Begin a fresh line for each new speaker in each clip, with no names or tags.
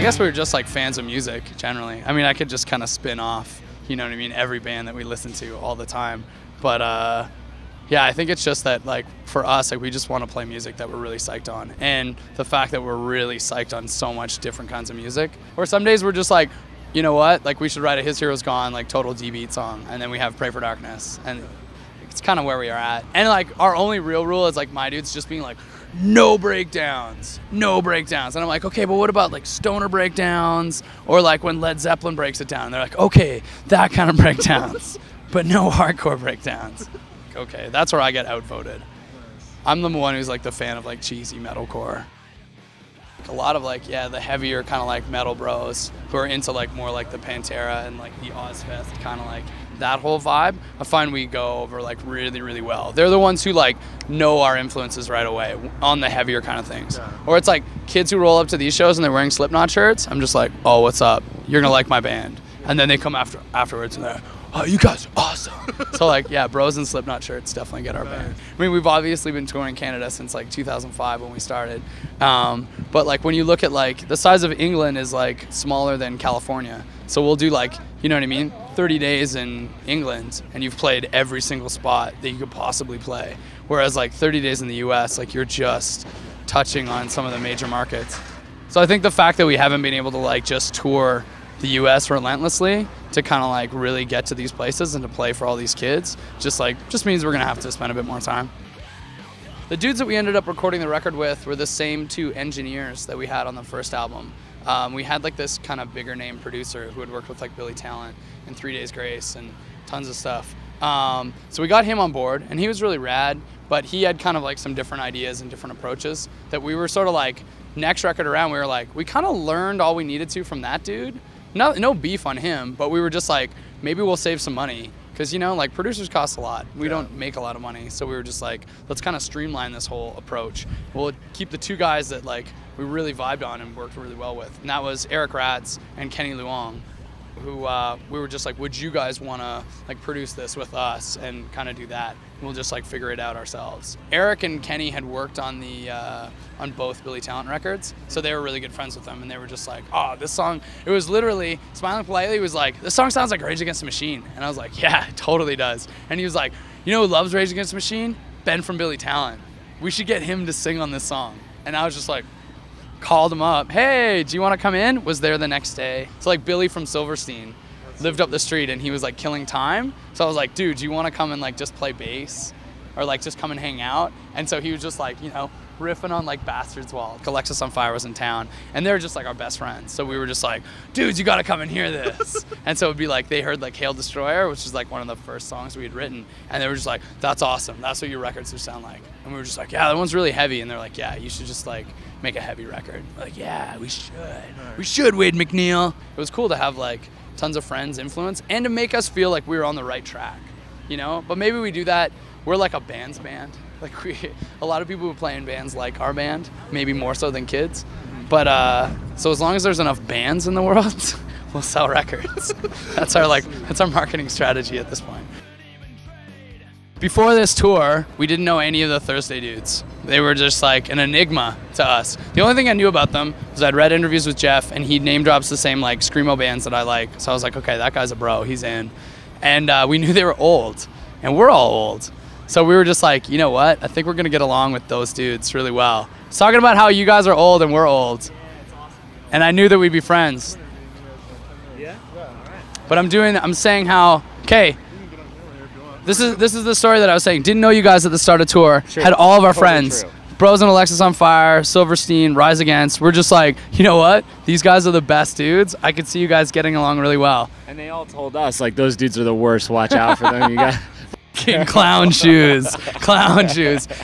guess we were just like fans of music generally. I mean, I could just kind of spin off, you know what I mean, every band that we listen to all the time. But yeah, I think it's just that like for us, like we just want to play music that we're really psyched on. And the fact that we're really psyched on so much different kinds of music. Or some days we're just like, you know what, like we should write a His Hero's Gone, like total D-beat song. And then we have Pray for Darkness. And it's kind of where we are at. And like our only real rule is like my dudes just being like, no breakdowns, no breakdowns. And I'm like, okay, but what about like stoner breakdowns? Or like when Led Zeppelin breaks it down, they're like, okay, that kind of breakdowns, but no hardcore breakdowns. Okay, that's where I get outvoted. I'm the one who's like the fan of like cheesy metalcore. A lot of like, yeah, the heavier kind of like metal bros who are into like more like the Pantera and like the Ozfest kind of like that whole vibe, I find we go over like really, really well. They're the ones who like know our influences right away on the heavier kind of things. Yeah. Or it's like kids who roll up to these shows and they're wearing Slipknot shirts. I'm just like, oh, what's up? You're gonna like my band. And then they come afterwards and they're, oh, you guys are awesome. So like, yeah, bros in Slipknot shirts definitely get our band. I mean, we've obviously been touring Canada since like 2005 when we started. But like when you look at like the size of England is like smaller than California. So we'll do like, you know what I mean? 30 days in England and you've played every single spot that you could possibly play. Whereas like 30 days in the US, like you're just touching on some of the major markets. So I think the fact that we haven't been able to like just tour the US relentlessly to kind of like really get to these places and to play for all these kids just means we're gonna have to spend a bit more time. The dudes that we ended up recording the record with were the same two engineers that we had on the first album. We had like this kind of bigger name producer who had worked with like Billy Talent and 3 Days Grace and tons of stuff. So we got him on board and he was really rad, but he had kind of like some different ideas and different approaches that we were sort of like, next record around we were like, we kind of learned all we needed to from that dude. No beef on him, but we were just like, maybe we'll save some money. Because, you know, like producers cost a lot. We don't make a lot of money. So we were just like, let's kind of streamline this whole approach. We'll keep the two guys that like we really vibed on and worked really well with. And that was Eric Ratz and Kenny Luong, who we were just like, would you guys want to like produce this with us and kind of do that? We'll just like figure it out ourselves. Eric and Kenny had worked on the on both Billy Talent records, so they were really good friends with them, and they were just like, oh, this song, it was literally, Smiling Politely was like, this song sounds like Rage Against the Machine. And I was like, yeah, it totally does. And he was like, you know who loves Rage Against the Machine? Ben from Billy Talent. We should get him to sing on this song. And I was just like, called him up, hey, do you want to come in? Was there the next day. So like Billy from Silverstein lived up the street and he was like killing time. So I was like, dude, do you want to come and like just play bass or like just come and hang out? And so he was just like, you know, riffing on like Bastards while Alexis on Fire was in town, and they were just like our best friends. So we were just like, dudes, you got to come and hear this. And so it'd be like, they heard like Hail Destroyer, which is like one of the first songs we had written. And they were just like, that's awesome. That's what your records would sound like. And we were just like, yeah, that one's really heavy. And they're like, yeah, you should just like make a heavy record. We're like, yeah, we should. We should, Wade McNeil. It was cool to have like tons of friends influence and to make us feel like we were on the right track, you know? But maybe we do that. We're like a band's band. Like a lot of people who play in bands like our band, maybe more so than kids. But so as long as there's enough bands in the world, we'll sell records. That's our marketing strategy at this point. Before this tour, we didn't know any of the Thursday dudes. They were just like an enigma to us. The only thing I knew about them was I'd read interviews with Jeff and he name drops the same like screamo bands that I like. So I was like, okay, that guy's a bro, he's in. And we knew they were old, and we're all old. So we were just like, you know what? I think we're gonna get along with those dudes really well. It's talking about how you guys are old and we're old. And I knew that we'd be friends. Yeah? But I'm saying how, okay, this is the story that I was saying. Didn't know you guys at the start of tour. Sure. Had all of our friends. True. Bros and Alexis on Fire, Silverstein, Rise Against. We're just like, you know what? These guys are the best dudes. I could see you guys getting along really well.
And they all told us, like, those dudes are the worst. Watch out for them. You guys.
Clown shoes.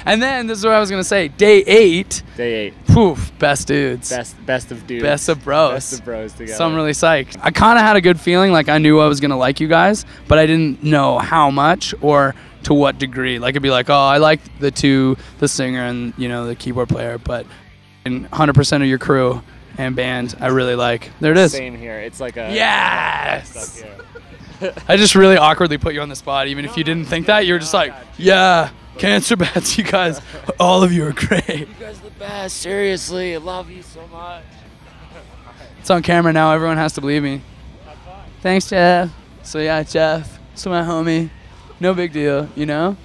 And then this is what I was gonna say. Day 8. Poof, best dudes.
Best of dudes.
Best of bros.
Best of bros together.
So I'm really psyched. I kind of had a good feeling, like I knew I was gonna like you guys, but I didn't know how much or to what degree. Like it'd be like, oh, I like the singer and you know the keyboard player, but 100% of your crew and band I really like. There it is.
Same here. It's like a
yes. I just really awkwardly put you on the spot. Even if you didn't think that, you were just like, yeah, Cancer Bats, you guys, all of you are great.
You guys are the best. Seriously, I love you so much.
It's on camera now. Everyone has to believe me. Thanks, Jeff. So yeah, Jeff. So my homie. No big deal, you know?